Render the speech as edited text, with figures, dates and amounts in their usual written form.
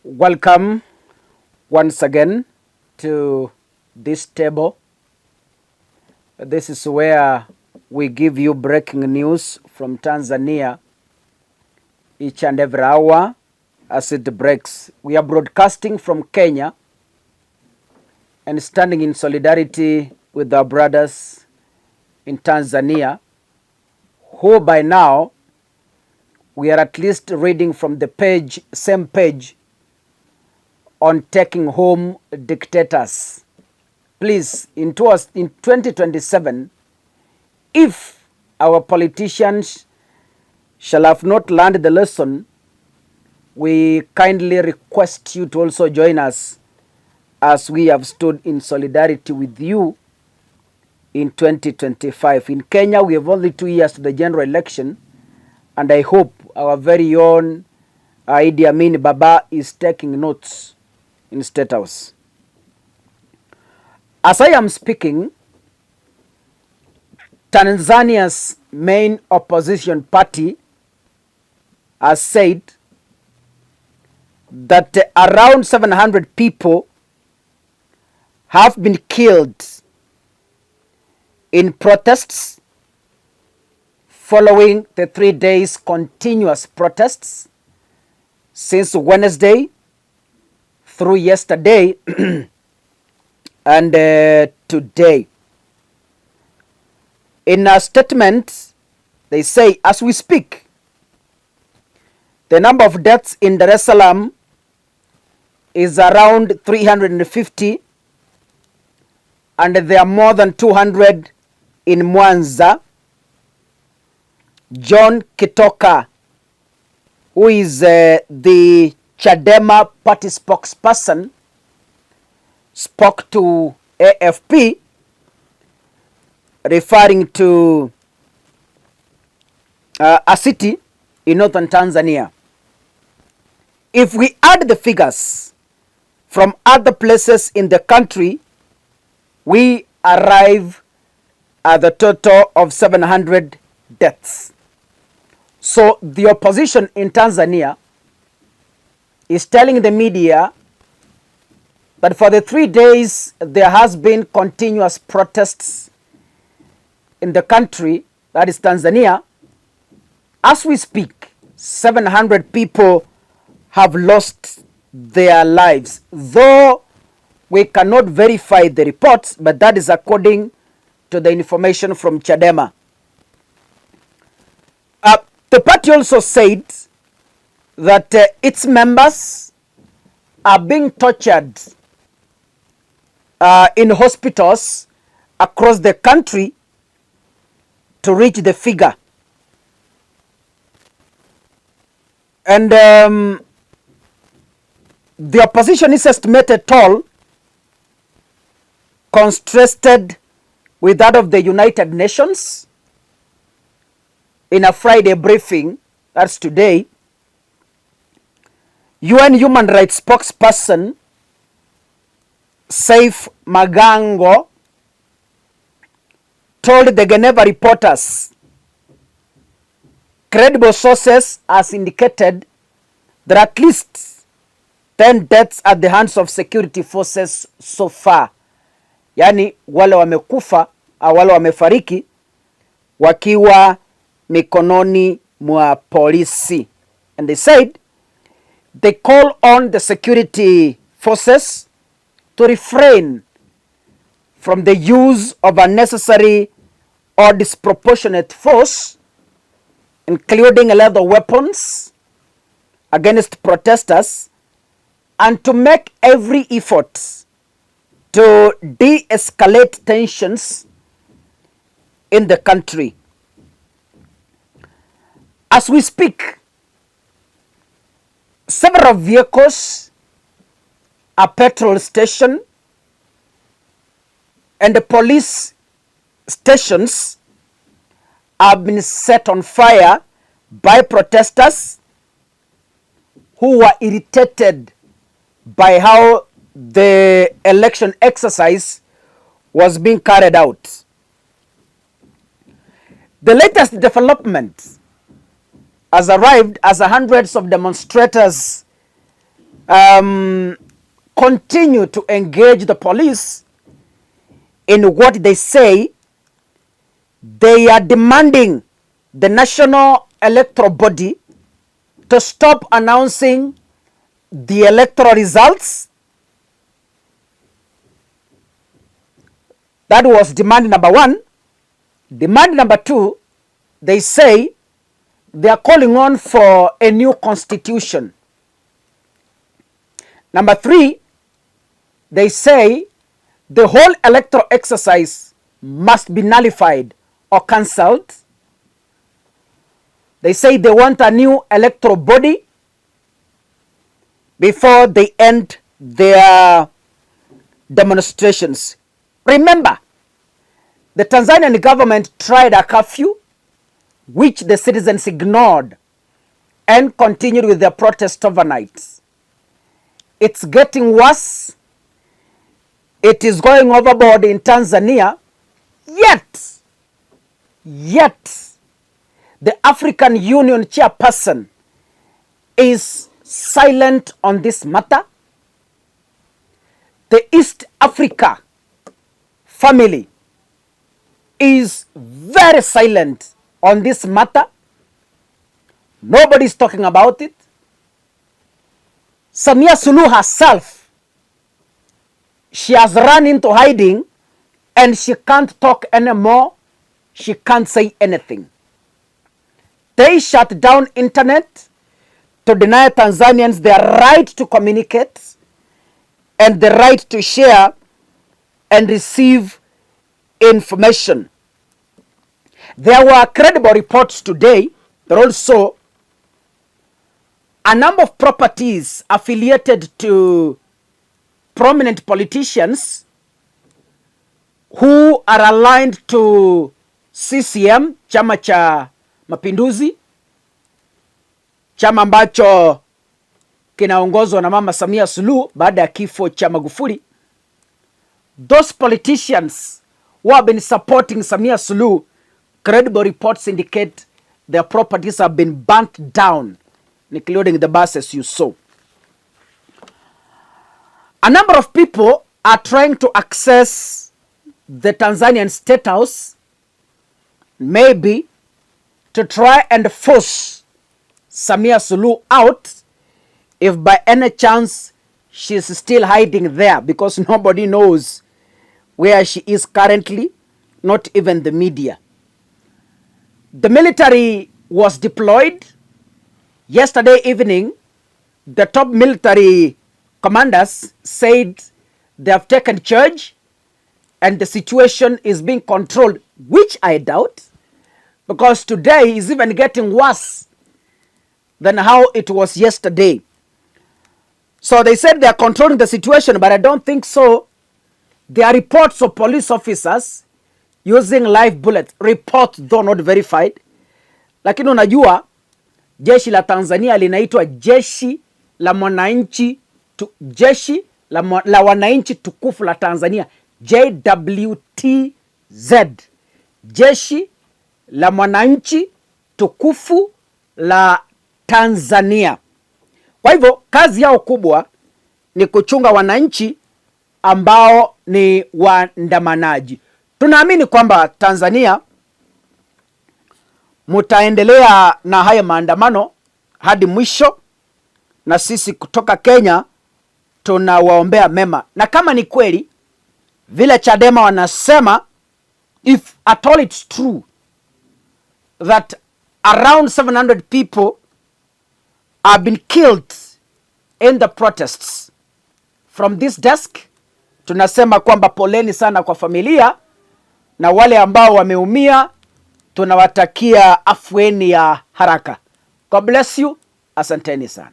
Welcome once again to this table. This is where we give you breaking news from Tanzania each and every hour as it breaks. We are broadcasting from Kenya and standing in solidarity with our brothers in Tanzania, who by now we are at least reading from the same page on taking home dictators. Please, in 2027, if our politicians shall have not learned the lesson, we kindly request you to also join us as we have stood in solidarity with you in 2025. In Kenya, we have only 2 years to the general election, and I hope our very own Idi Amin Baba is taking notes in State House. As I am speaking, Tanzania's main opposition party has said that around 700 people have been killed in protests following the 3 days continuous protests since Wednesday through yesterday and today. In a statement, they say, as we speak, the number of deaths in Dar es Salaam is around 350, and there are more than 200 in Mwanza. John Kitoka, who is the Chadema party spokesperson, spoke to AFP referring to a city in northern Tanzania. If we add the figures from other places in the country, we arrive at the total of 700 deaths. So the opposition in Tanzania is telling the media that for the 3 days there has been continuous protests in the country, that is Tanzania. As we speak, 700 people have lost their lives, though we cannot verify the reports, but that is according to the information from Chadema. The party also said that its members are being tortured in hospitals across the country to reach the figure. And the opposition is estimated toll contrasted with that of the United Nations. In a Friday briefing, that's today, UN human rights spokesperson Saif Magango told the Geneva reporters credible sources has indicated that at least 10 deaths at the hands of security forces so far. Yani wale wamekufa au wale wamefariki wakiwa mikononi mwa polisi. And they said they call on the security forces to refrain from the use of unnecessary or disproportionate force, including lethal weapons, against protesters, and to make every effort to de-escalate tensions in the country. As we speak, several vehicles, a petrol station, and the police stations have been set on fire by protesters who were irritated by how the election exercise was being carried out. The latest development has arrived as hundreds of demonstrators continue to engage the police in what they say they are demanding the National Electoral Body to stop announcing the electoral results. That was demand number one. Demand number two, they say they are calling on for a new constitution. Number three, they say the whole electoral exercise must be nullified or cancelled. They say they want a new electoral body before they end their demonstrations. Remember, the Tanzanian government tried a curfew, which the citizens ignored and continued with their protest overnight. It's getting worse. It is going overboard in Tanzania. Yet, the African Union chairperson is silent on this matter. The East Africa family is very silent on this matter. Nobody's talking about it. Samia Suluhu herself, she has run into hiding and she can't talk anymore. She can't say anything. They shut down internet to deny Tanzanians their right to communicate and the right to share and receive information. There were credible reports today that also a number of properties affiliated to prominent politicians who are aligned to CCM, chama cha Mapinduzi, chama ambacho kinaongozwa na Mama Samia Suluhu baada ya kifo cha Magufuli. Those politicians who have been supporting Samia Suluhu, credible reports indicate their properties have been burnt down, including the buses you saw. A number of people are trying to access the Tanzanian State House, maybe to try and force Samia Suluhu out if by any chance she's still hiding there, because nobody knows where she is currently, not even the media. The military was deployed. Yesterday evening, the top military commanders said they have taken charge and the situation is being controlled, which I doubt, because today is even getting worse than how it was yesterday. So they said they are controlling the situation, but I don't think so. There are reports of police officers using live bullets, reports though not verified. Lakini unajua jeshi la Tanzania linaitwa jeshi la mwananchi la wananchi tukufu la Tanzania, JWTZ, jeshi la mwananchi tukufu la Tanzania. Kwa hivyo kazi yao kubwa ni kuchunga wananchi ambao ni waandamanaji. Tunaamini kwamba Tanzania mutaendelea na haya maandamano hadi mwisho, na sisi kutoka Kenya tunawaombea mema. Na kama ni kweli vile Chadema wanasema, if at all it's true that around 700 people have been killed in the protests, from this desk tunasema kwamba poleni sana kwa familia, na wale ambao wameumia tunawatakia afueni ya haraka. God bless you. Asanteni sana.